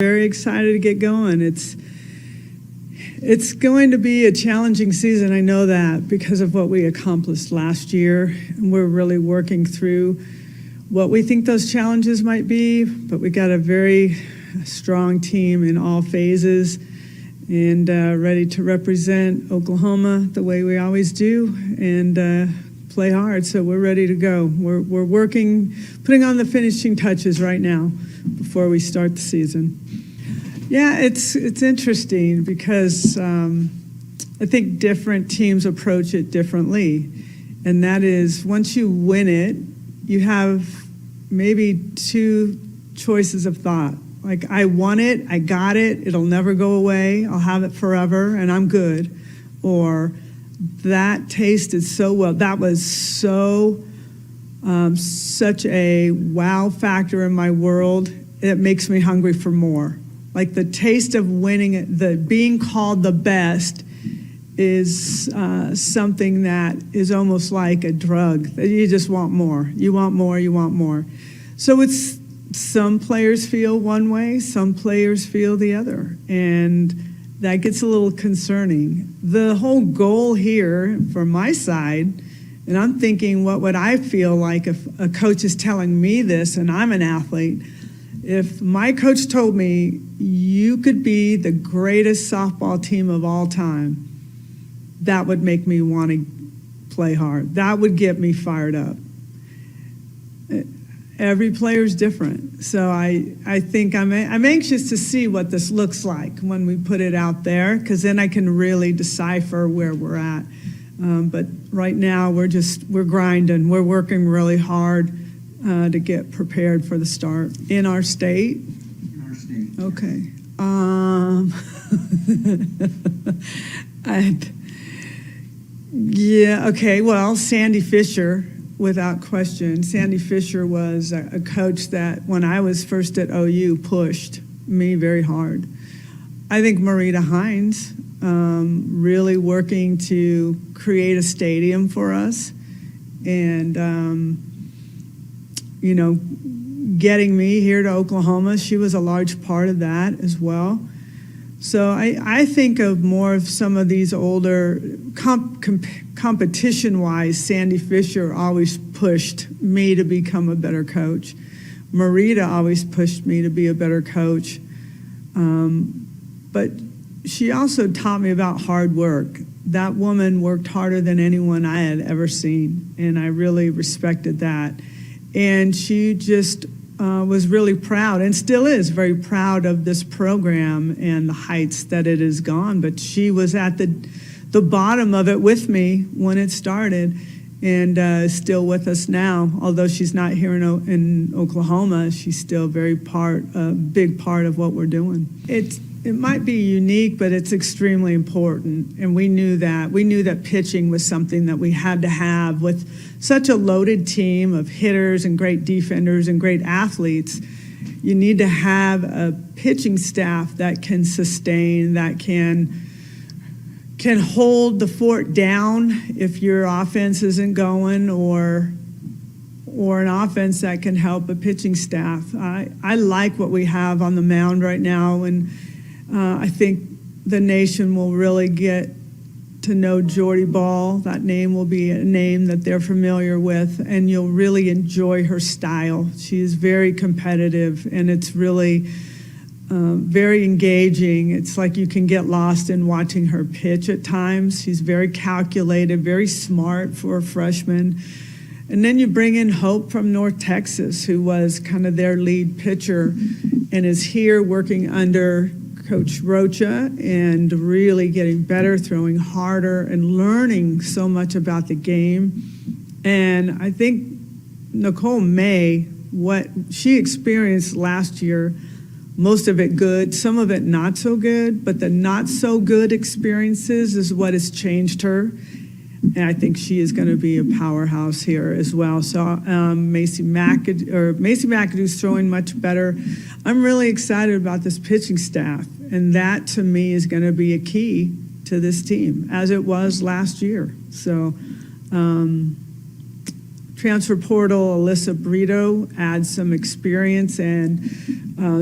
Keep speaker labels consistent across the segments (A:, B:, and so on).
A: Very excited to get going. It's going to be a challenging season, I know that, because of what we accomplished last year. And we're really working through what we think those challenges might be, but we got a very strong team in all phases and ready to represent Oklahoma the way we always do and play hard. So we're ready to go. We're working, putting on the finishing touches right now before we start the season. Yeah, it's interesting because I think different teams approach it differently. And that is, once you win it, you have maybe two choices of thought. Like, I won it, I got it, it'll never go away, I'll have it forever, and I'm good. Or, that tasted so well, that was so, such a wow factor in my world, it makes me hungry for more. Like, the taste of winning it, the being called the best is something that is almost like a drug. You just want more. You want more, you want more. So it's, some players feel one way, some players feel the other. And that gets a little concerning. The whole goal here from my side, and I'm thinking, what would I feel like if a coach is telling me this and I'm an athlete? If my coach told me, you could be the greatest softball team of all time, that would make me want to play hard. That would get me fired up. Every player's different. So I think I'm anxious to see what this looks like when we put it out there, because then I can really decipher where we're at. But right now we're grinding. We're working really hard to get prepared for the start in our state.
B: In our state.
A: Okay. Yeah. Okay. Well, Sandy Fisher. Without question, Sandy Fisher was a coach that, when I was first at OU, pushed me very hard. I think Marita Hines really working to create a stadium for us, and you know, getting me here to Oklahoma, she was a large part of that as well. So I think of more of some of these older competition-wise. Sandy Fisher always pushed me to become a better coach. Marita always pushed me to be a better coach. But she also taught me about hard work. That woman worked harder than anyone I had ever seen, and I really respected that. And she just was really proud, and still is very proud of this program and the heights that it has gone. But she was at the bottom of it with me when it started, and still with us now. Although she's not here in Oklahoma, she's still a big part of what we're doing. It might be unique, but it's extremely important, and we knew that. We knew that pitching was something that we had to have. With such a loaded team of hitters and great defenders and great athletes, you need to have a pitching staff that can sustain, that can hold the fort down if your offense isn't going, or an offense that can help a pitching staff. I like what we have on the mound right now, and I think the nation will really get to know Jordy Ball. That name will be a name that they're familiar with, and you'll really enjoy her style. She is very competitive, and it's really very engaging. It's like you can get lost in watching her pitch at times. She's very calculated, very smart for a freshman. And then you bring in Hope from North Texas, who was kind of their lead pitcher and is here working under Coach Rocha and really getting better, throwing harder, and learning so much about the game. And I think Nicole May, what she experienced last year, most of it good, some of it not so good, but the not so good experiences is what has changed her. And I think she is going to be a powerhouse here as well. So Macy McAdoo's throwing much better. I'm really excited about this pitching staff, and that to me is going to be a key to this team, as it was last year. So Transfer portal, Alyssa Brito adds some experience and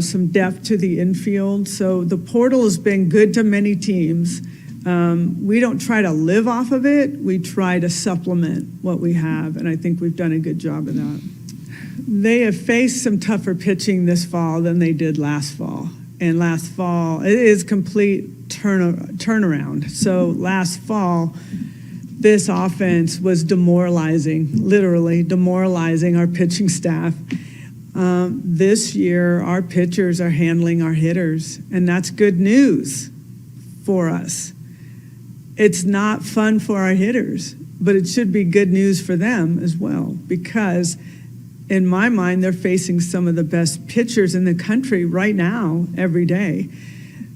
A: some depth to the infield. So the portal has been good to many teams. We don't try to live off of it. We try to supplement what we have, and I think we've done a good job of that. They have faced some tougher pitching this fall than they did last fall. And last fall, it is complete turnaround. So last fall, this offense was demoralizing, literally demoralizing our pitching staff. This year, our pitchers are handling our hitters, and that's good news for us. It's not fun for our hitters, but it should be good news for them as well, because in my mind, they're facing some of the best pitchers in the country right now, every day.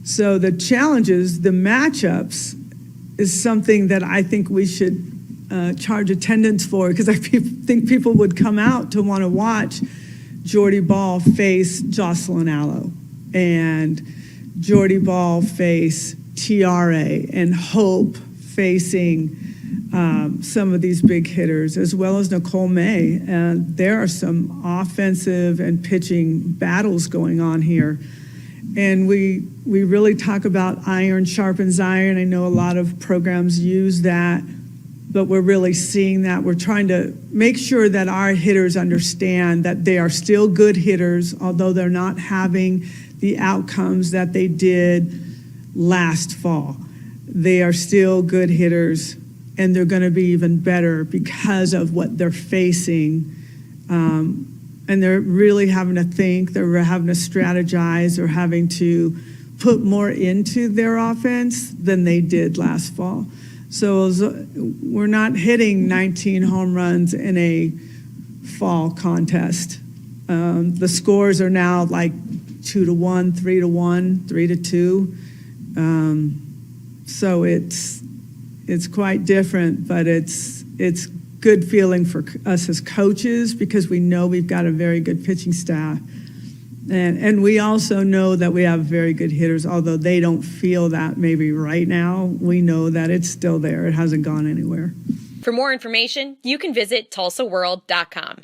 A: So the challenges, the matchups, is something that I think we should charge attendance for, because I think people would come out to want to watch Jordy Ball face Jocelyn Allo, and Jordy Ball face TRA, and Hope facing some of these big hitters, as well as Nicole May. There are some offensive and pitching battles going on here. And we really talk about iron sharpens iron. I know a lot of programs use that, but we're really seeing that. We're trying to make sure that our hitters understand that they are still good hitters, although they're not having the outcomes that they did last fall. They are still good hitters, and they're going to be even better because of what they're facing. And they're really having to think, they're having to strategize, or having to put more into their offense than they did last fall. So we're not hitting 19 home runs in a fall contest. The scores are now like 2-1, 3-1, 3-2. So it's quite different, but it's good feeling for us as coaches, because we know we've got a very good pitching staff. And we also know that we have very good hitters, although they don't feel that maybe right now. We know that it's still there. It hasn't gone anywhere.
B: For more information, you can visit tulsaworld.com.